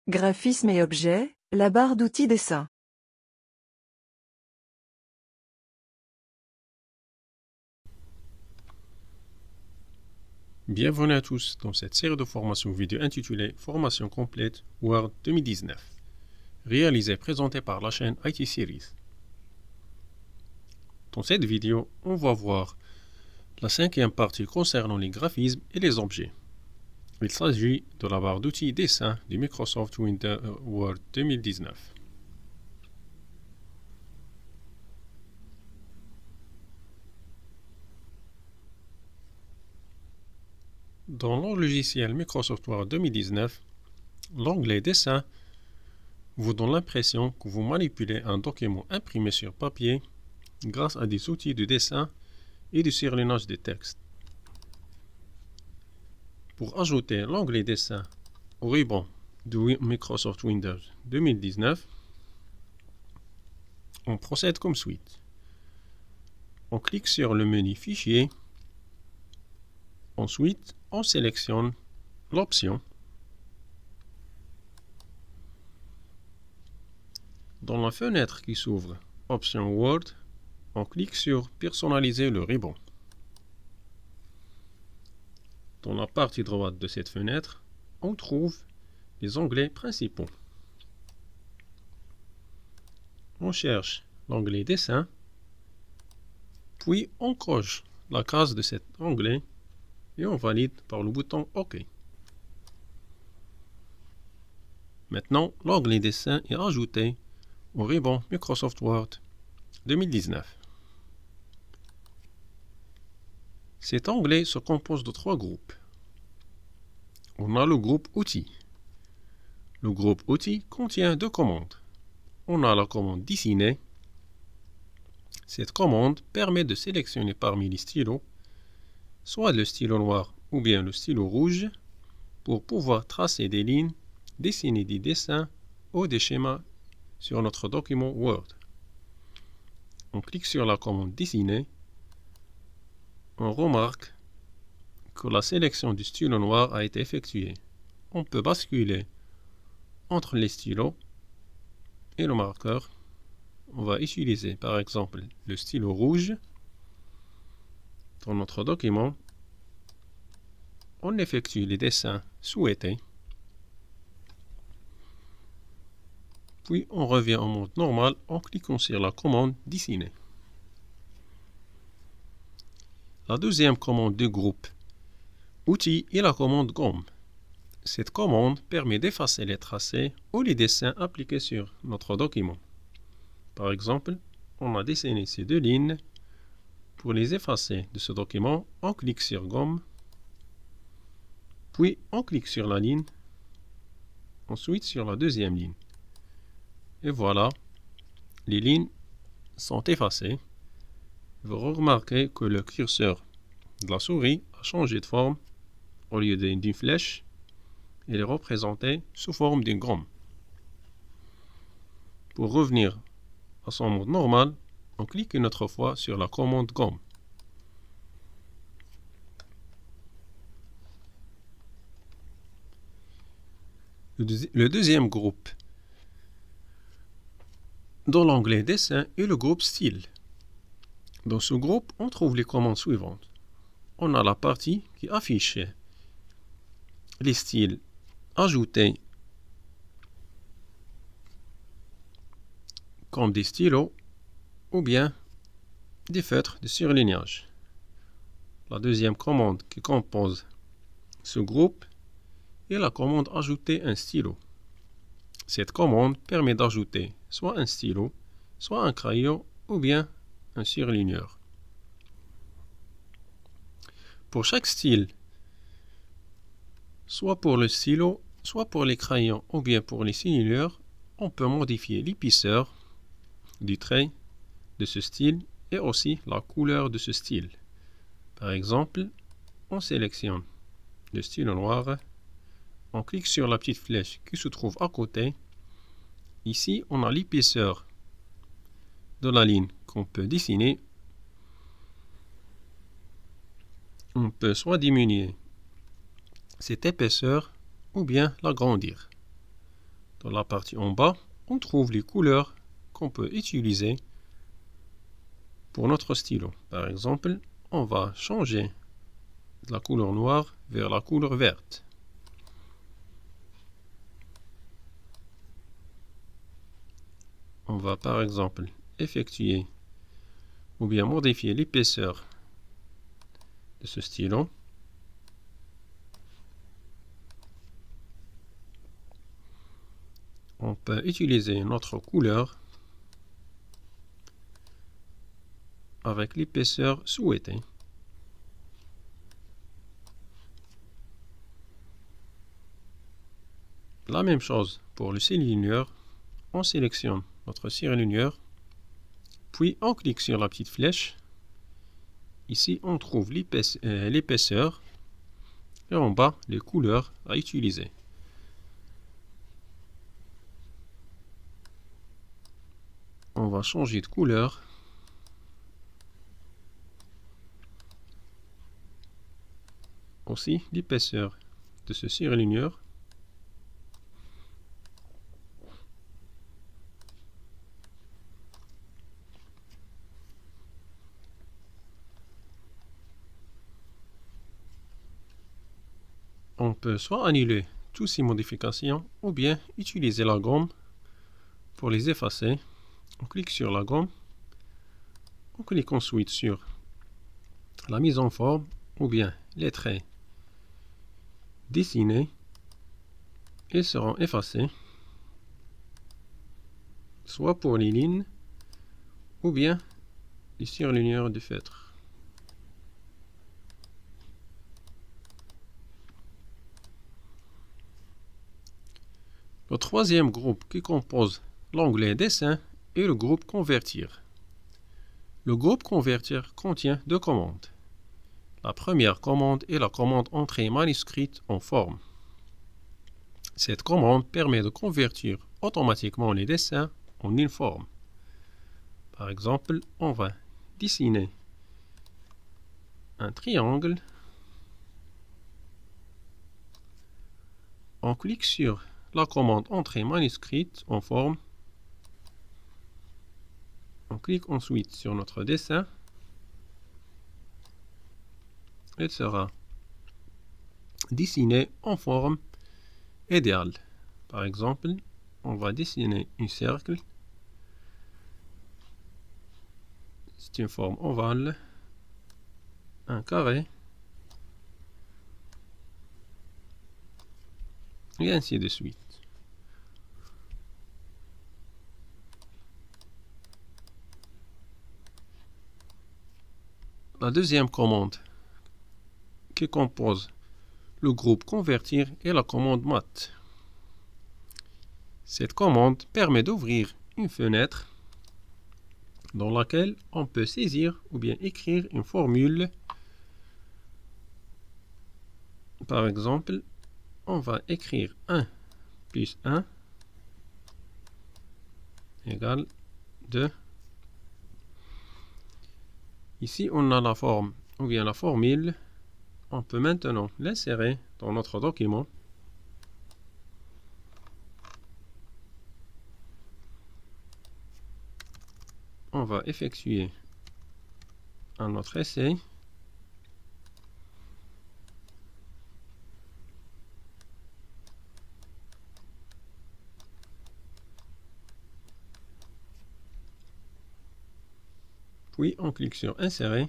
Graphisme et objets, la barre d'outils dessin. Bienvenue à tous dans cette série de formations vidéo intitulée Formation complète Word 2019, réalisée et présentée par la chaîne IT Series. Dans cette vidéo, on va voir la cinquième partie concernant les graphismes et les objets. Il s'agit de la barre d'outils dessin du Microsoft Word 2019. Dans le logiciel Microsoft Word 2019, l'onglet Dessin vous donne l'impression que vous manipulez un document imprimé sur papier grâce à des outils de dessin et de surlignage de texte. Pour ajouter l'onglet Dessin au ruban de Microsoft Windows 2019, on procède comme suit. On clique sur le menu Fichier. Ensuite, on sélectionne l'option. Dans la fenêtre qui s'ouvre, Option Word, on clique sur Personnaliser le ruban. Dans la partie droite de cette fenêtre, on trouve les onglets principaux. On cherche l'onglet Dessin, puis on coche la case de cet onglet et on valide par le bouton OK. Maintenant, l'onglet Dessin est ajouté au ruban Microsoft Word 2019. Cet onglet se compose de trois groupes. On a le groupe Outils. Le groupe Outils contient deux commandes. On a la commande Dessiner. Cette commande permet de sélectionner parmi les stylos, soit le stylo noir ou bien le stylo rouge, pour pouvoir tracer des lignes, dessiner des dessins ou des schémas sur notre document Word. On clique sur la commande Dessiner. On remarque que la sélection du stylo noir a été effectuée. On peut basculer entre les stylos et le marqueur. On va utiliser par exemple le stylo rouge. Dans notre document, on effectue les dessins souhaités. Puis on revient en mode normal en cliquant sur la commande Dessiner. La deuxième commande du groupe Outils est la commande Gomme. Cette commande permet d'effacer les tracés ou les dessins appliqués sur notre document. Par exemple, on a dessiné ces deux lignes. Pour les effacer de ce document, on clique sur Gomme, puis on clique sur la ligne, ensuite sur la deuxième ligne. Et voilà, les lignes sont effacées. Vous remarquez que le curseur de la souris a changé de forme. Au lieu d'une flèche, il est représenté sous forme d'une gomme. Pour revenir à son mode normal, on clique une autre fois sur la commande Gomme. Le deuxième groupe dans l'onglet Dessin est le groupe Style. Dans ce groupe, on trouve les commandes suivantes. On a la partie qui affiche les styles ajoutés comme des stylos ou bien des feutres de surlignage. La deuxième commande qui compose ce groupe est la commande Ajouter un stylo. Cette commande permet d'ajouter soit un stylo, soit un crayon ou bien un surligneur. Pour chaque style, soit pour le stylo, soit pour les crayons ou bien pour les surligneurs, on peut modifier l'épaisseur du trait de ce style et aussi la couleur de ce style. Par exemple, on sélectionne le stylo noir, on clique sur la petite flèche qui se trouve à côté. Ici, on a l'épaisseur de la ligne qu'on peut dessiner. On peut soit diminuer cette épaisseur ou bien l'agrandir. Dans la partie en bas, on trouve les couleurs qu'on peut utiliser pour notre stylo. Par exemple, on va changer de la couleur noire vers la couleur verte. On va par exemple effectuer ou bien modifier l'épaisseur de ce stylo. On peut utiliser notre couleur avec l'épaisseur souhaitée. La même chose pour le surligneur. On sélectionne notre surligneur, puis on clique sur la petite flèche. Ici, on trouve l'épaisseur et en bas, les couleurs à utiliser. On va changer de couleur. Aussi, l'épaisseur de ce surligneur. On peut soit annuler toutes ces modifications ou bien utiliser la gomme pour les effacer. On clique sur la gomme. On clique ensuite sur la mise en forme ou bien les traits dessinés. Ils seront effacés, soit pour les lignes ou bien les surligneurs du feutre. Le troisième groupe qui compose l'onglet Dessin est le groupe Convertir. Le groupe Convertir contient deux commandes. La première commande est la commande Entrée manuscrite en forme. Cette commande permet de convertir automatiquement les dessins en une forme. Par exemple, on va dessiner un triangle. On clique sur la commande Entrée manuscrite en forme. On clique ensuite sur notre dessin. Il sera dessiné en forme idéale. Par exemple, on va dessiner un cercle. C'est une forme ovale, un carré, et ainsi de suite. La deuxième commande qui compose le groupe Convertir est la commande Mat. Cette commande permet d'ouvrir une fenêtre dans laquelle on peut saisir ou bien écrire une formule. Par exemple, on va écrire 1 plus 1 égale 2. Ici, on a la forme ou bien la formule. On peut maintenant l'insérer dans notre document. On va effectuer un autre essai. Puis on clique sur Insérer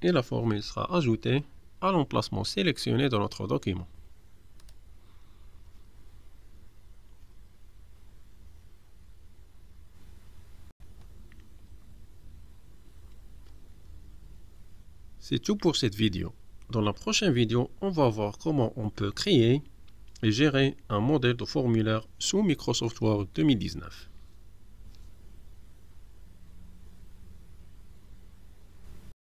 et la formule sera ajoutée à l'emplacement sélectionné dans notre document. C'est tout pour cette vidéo. Dans la prochaine vidéo, on va voir comment on peut créer et gérer un modèle de formulaire sous Microsoft Word 2019.